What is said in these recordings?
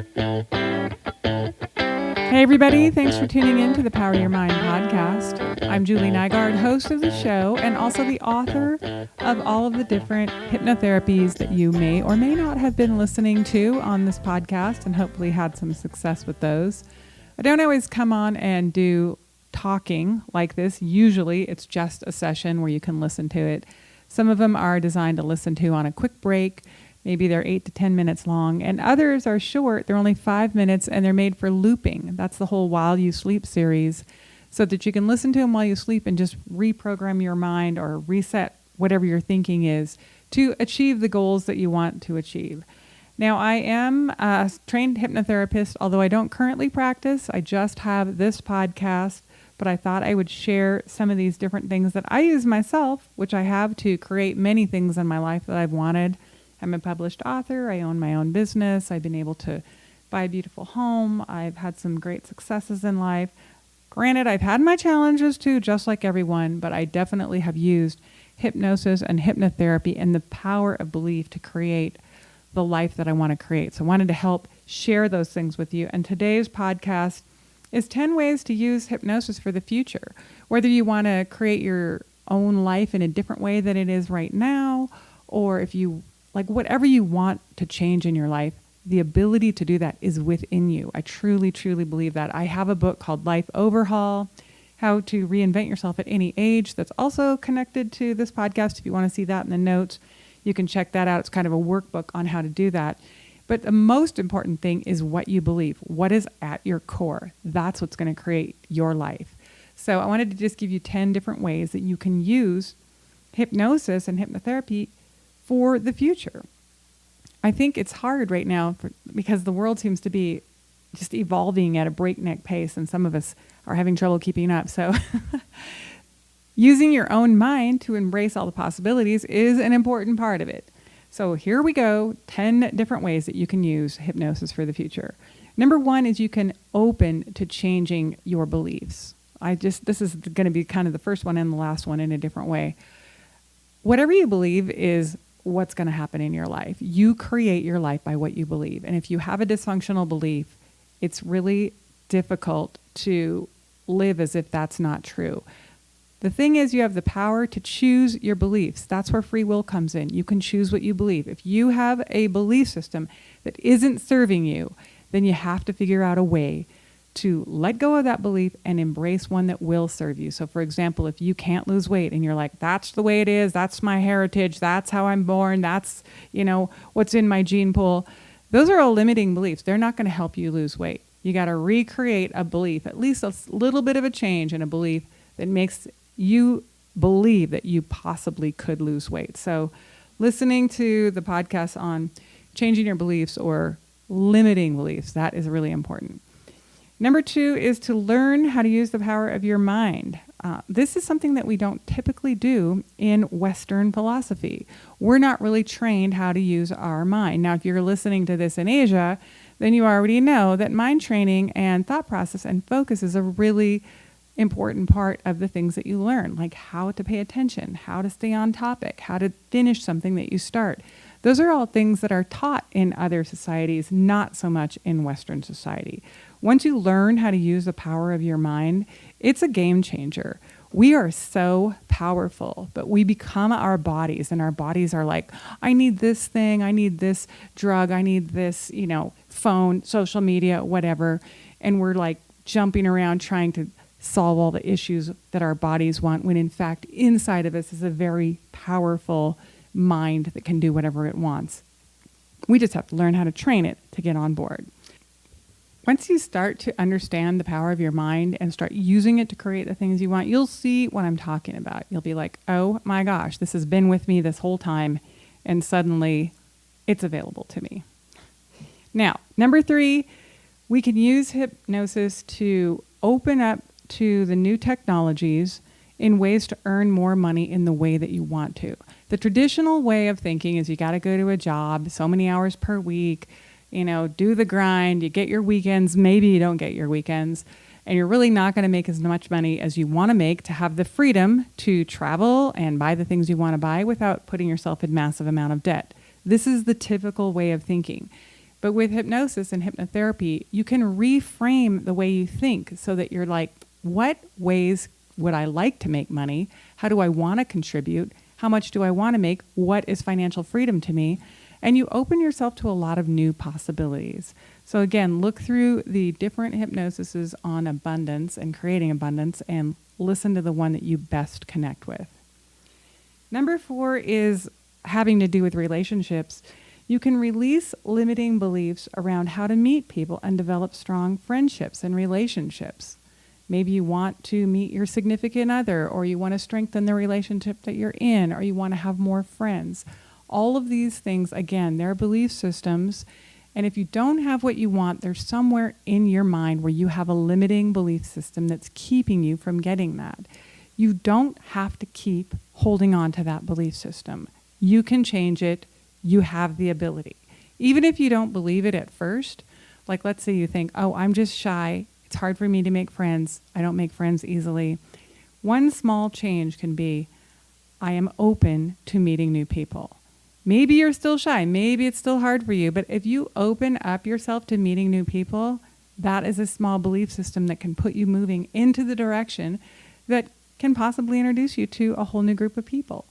Hey everybody, thanks for tuning in to the Power Your Mind podcast. I'm Julie Nygaard, host of the show and also the author of all of the different hypnotherapies that you may or may not have been listening to on this podcast and hopefully had some success with those. I don't always come on and do talking like this. Usually it's just a session where you can listen to it. Some of them are designed to listen to on a quick break. Maybe they're 8 to 10 minutes long, and others are short. They're only 5 minutes, and they're made for looping. That's the whole While You Sleep series, so that you can listen to them while you sleep and just reprogram your mind or reset whatever your thinking is to achieve the goals that you want to achieve. Now, I am a trained hypnotherapist, although I don't currently practice. I just have this podcast, but I thought I would share some of these different things that I use myself, which I have to create many things in my life that I've wanted. I'm a published author. I own my own business. I've been able to buy a beautiful home. I've had some great successes in life. Granted, I've had my challenges too, just like everyone, but I definitely have used hypnosis and hypnotherapy and the power of belief to create the life that I want to create. So I wanted to help share those things with you. And today's podcast is 10 ways to use hypnosis for the future. Whether you want to create your own life in a different way than it is right now, or if you whatever you want to change in your life, the ability to do that is within you. I truly, truly believe that. I have a book called Life Overhaul, How to Reinvent Yourself at Any Age, that's also connected to this podcast. If you want to see that in the notes, you can check that out. It's kind of a workbook on how to do that. But the most important thing is what you believe. What is at your core? That's what's going to create your life. So I wanted to just give you 10 different ways that you can use hypnosis and hypnotherapy for the future. I think it's hard right now because the world seems to be just evolving at a breakneck pace, and some of us are having trouble keeping up. So using your own mind to embrace all the possibilities is an important part of it. So here we go, 10 different ways that you can use hypnosis for the future. Number 1 is you can open to changing your beliefs. This is going to be kind of the first one and the last one in a different way. Whatever you believe is what's going to happen in your life. You create your life by what you believe. And if you have a dysfunctional belief, it's really difficult to live as if that's not true. The thing is, you have the power to choose your beliefs. That's where free will comes in. You can choose what you believe. If you have a belief system that isn't serving you, then you have to figure out a way to let go of that belief and embrace one that will serve you. So for example, if you can't lose weight and you're like, that's the way it is, that's my heritage, that's how I'm born, that's, what's in my gene pool. Those are all limiting beliefs. They're not going to help you lose weight. You got to recreate a belief, at least a little bit of a change in a belief that makes you believe that you possibly could lose weight. So listening to the podcast on changing your beliefs or limiting beliefs, that is really important. Number 2 is to learn how to use the power of your mind. This is something that we don't typically do in Western philosophy. We're not really trained how to use our mind. Now, if you're listening to this in Asia, then you already know that mind training and thought process and focus is a really important part of the things that you learn, like how to pay attention, how to stay on topic, how to finish something that you start. Those are all things that are taught in other societies, not so much in Western society. Once you learn how to use the power of your mind, it's a game changer. We are so powerful, but we become our bodies, and our bodies are like, I need this thing, I need this drug, I need this, phone, social media, whatever. And we're like jumping around trying to solve all the issues that our bodies want, when in fact, inside of us is a very powerful mind that can do whatever it wants. We just have to learn how to train it to get on board. Once you start to understand the power of your mind and start using it to create the things you want, you'll see what I'm talking about. You'll be like, oh my gosh, this has been with me this whole time, and suddenly it's available to me. Now, number 3, we can use hypnosis to open up to the new technologies in ways to earn more money in the way that you want to. The traditional way of thinking is you got to go to a job, so many hours per week, do the grind, you get your weekends, maybe you don't get your weekends, and you're really not going to make as much money as you want to make to have the freedom to travel and buy the things you want to buy without putting yourself in massive amount of debt. This is the typical way of thinking. But with hypnosis and hypnotherapy, you can reframe the way you think so that you're like, what ways would I like to make money? How do I want to contribute? How much do I want to make? What is financial freedom to me? And you open yourself to a lot of new possibilities. So again, look through the different hypnoses on abundance and creating abundance and listen to the one that you best connect with. Number 4 is having to do with relationships. You can release limiting beliefs around how to meet people and develop strong friendships and relationships. Maybe you want to meet your significant other, or you want to strengthen the relationship that you're in, or you want to have more friends. All of these things, again, they're belief systems. And if you don't have what you want, there's somewhere in your mind where you have a limiting belief system that's keeping you from getting that. You don't have to keep holding on to that belief system. You can change it. You have the ability. Even if you don't believe it at first, like let's say you think, oh, I'm just shy. It's hard for me to make friends. I don't make friends easily. One small change can be, I am open to meeting new people. Maybe you're still shy. Maybe it's still hard for you. But if you open up yourself to meeting new people, that is a small belief system that can put you moving into the direction that can possibly introduce you to a whole new group of people.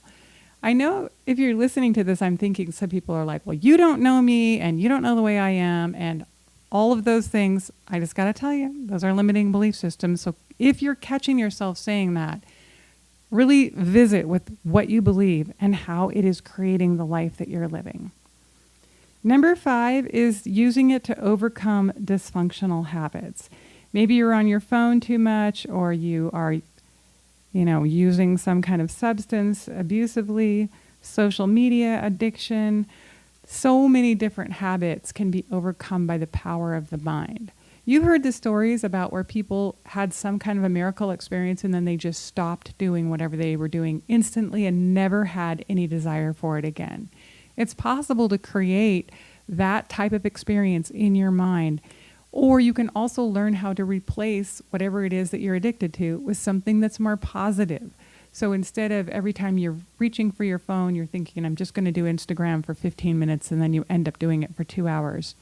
I know if you're listening to this, I'm thinking some people are like, well, you don't know me and you don't know the way I am. And all of those things, I just got to tell you, those are limiting belief systems. So if you're catching yourself saying that, really visit with what you believe and how it is creating the life that you're living. Number 5 is using it to overcome dysfunctional habits. Maybe you're on your phone too much, or you are, using some kind of substance abusively, social media addiction. So many different habits can be overcome by the power of the mind. You've heard the stories about where people had some kind of a miracle experience and then they just stopped doing whatever they were doing instantly and never had any desire for it again. It's possible to create that type of experience in your mind, or you can also learn how to replace whatever it is that you're addicted to with something that's more positive. So instead of every time you're reaching for your phone, you're thinking, I'm just going to do Instagram for 15 minutes, and then you end up doing it for 2 hours.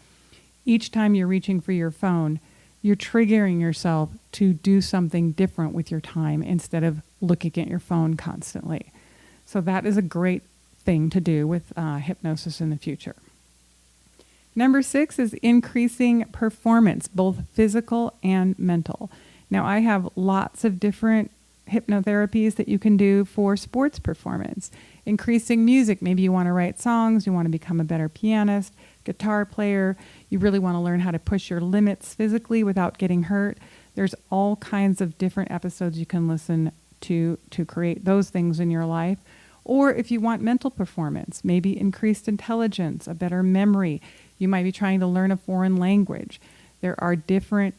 Each time you're reaching for your phone, you're triggering yourself to do something different with your time instead of looking at your phone constantly. So that is a great thing to do with hypnosis in the future. Number 6 is increasing performance, both physical and mental. Now, I have lots of different hypnotherapies that you can do for sports performance. Increasing music, maybe you want to write songs, you want to become a better pianist, guitar player, you really want to learn how to push your limits physically without getting hurt. There's all kinds of different episodes you can listen to create those things in your life. Or if you want mental performance, maybe increased intelligence, a better memory. You might be trying to learn a foreign language. There are different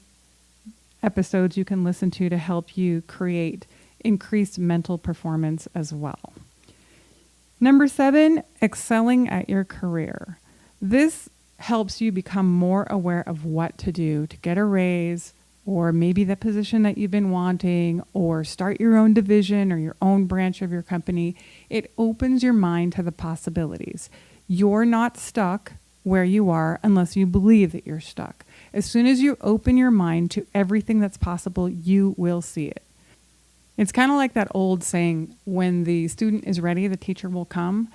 episodes you can listen to help you create increased mental performance as well. Number 7, excelling at your career. This helps you become more aware of what to do to get a raise, or maybe the position that you've been wanting, or start your own division or your own branch of your company. It opens your mind to the possibilities. You're not stuck where you are unless you believe that you're stuck. As soon as you open your mind to everything that's possible, you will see it. It's kind of like that old saying, when the student is ready, the teacher will come.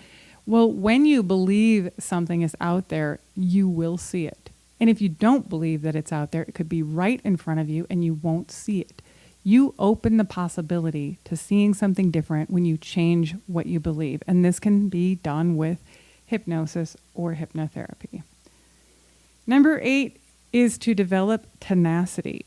Well, when you believe something is out there, you will see it. And if you don't believe that it's out there, it could be right in front of you and you won't see it. You open the possibility to seeing something different when you change what you believe. And this can be done with hypnosis or hypnotherapy. Number 8 is to develop tenacity,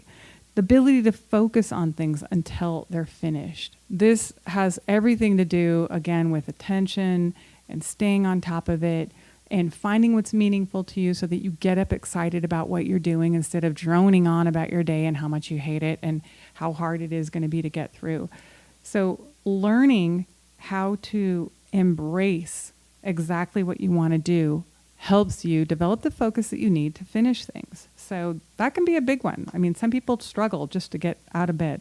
the ability to focus on things until they're finished. This has everything to do, again, with attention and staying on top of it and finding what's meaningful to you so that you get up excited about what you're doing instead of droning on about your day and how much you hate it and how hard it is going to be to get through. So learning how to embrace exactly what you want to do helps you develop the focus that you need to finish things. So that can be a big one. I mean, some people struggle just to get out of bed.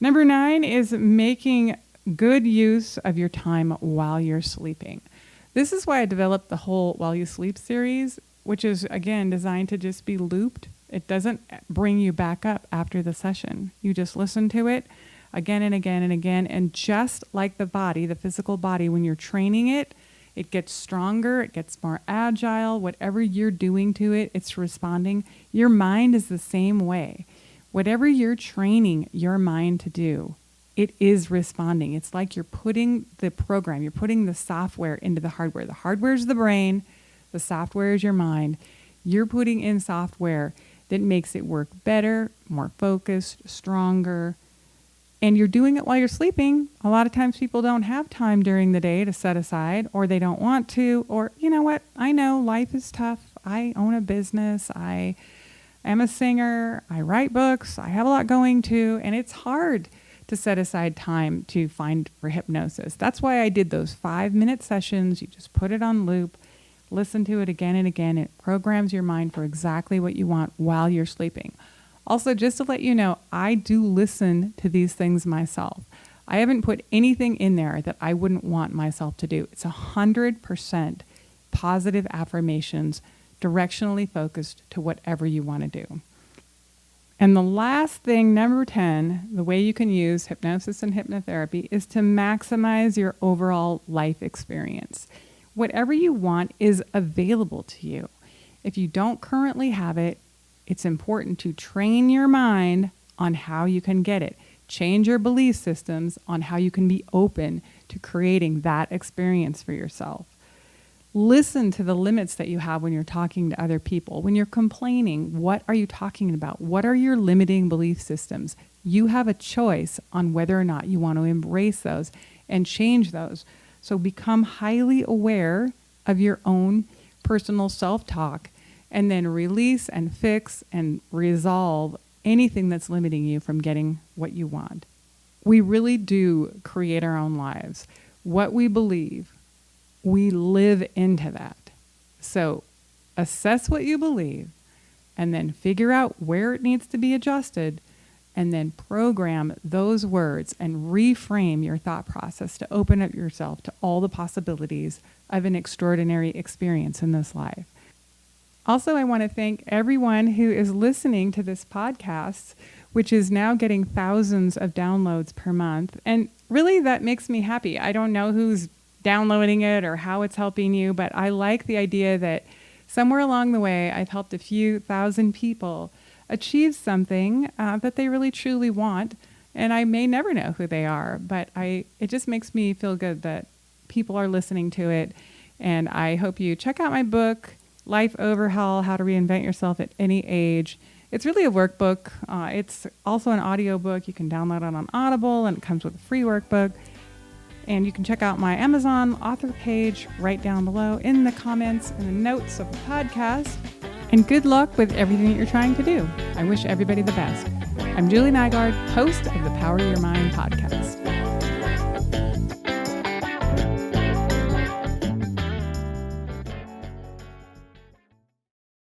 Number 9 is making good use of your time while you're sleeping. This is why I developed the whole While You Sleep series. which is, again, designed to just be looped. It doesn't bring you back up after the session. You just listen to it again and again and again. And just like the body, the physical body, when you're training it, it gets stronger, it gets more agile. Whatever you're doing to it, it's responding. Your mind is the same way. Whatever you're training your mind to do, it is responding. It's like you're putting the program, you're putting the software into the hardware. The hardware is the brain, the software is your mind. You're putting in software that makes it work better, more focused, stronger. And you're doing it while you're sleeping. A lot of times people don't have time during the day to set aside, or they don't want to, or you know what? I know life is tough. I own a business. I am a singer. I write books. I have a lot going to, and it's hard to set aside time to find for hypnosis. That's why I did those 5-minute sessions. You just put it on loop, listen to it again and again. It programs your mind for exactly what you want while you're sleeping. Also, just to let you know, I do listen to these things myself. I haven't put anything in there that I wouldn't want myself to do. It's 100% positive affirmations, directionally focused to whatever you want to do. And the last thing, number 10, the way you can use hypnosis and hypnotherapy is to maximize your overall life experience. Whatever you want is available to you. If you don't currently have it, it's important to train your mind on how you can get it. Change your belief systems on how you can be open to creating that experience for yourself. Listen to the limits that you have when you're talking to other people. When you're complaining, what are you talking about? What are your limiting belief systems? You have a choice on whether or not you want to embrace those and change those. So become highly aware of your own personal self-talk, and then release and fix and resolve anything that's limiting you from getting what you want. We really do create our own lives. What we believe, we live into that. So assess what you believe and then figure out where it needs to be adjusted, and then program those words and reframe your thought process to open up yourself to all the possibilities of an extraordinary experience in this life. Also, I want to thank everyone who is listening to this podcast, which is now getting thousands of downloads per month. And really, that makes me happy. I don't know who's downloading it or how it's helping you, but I like the idea that somewhere along the way, I've helped a few thousand people achieve something that they really truly want. And I may never know who they are, but it just makes me feel good that people are listening to it. And I hope you check out my book, Life Overhaul, How to Reinvent Yourself at Any Age. It's really a workbook. It's also an audio book. You can download it on Audible, and it comes with a free workbook. And you can check out my Amazon author page right down below in the comments and the notes of the podcast. And good luck with everything that you're trying to do. I wish everybody the best. I'm Julie Nygaard, host of the Power Your Mind podcast.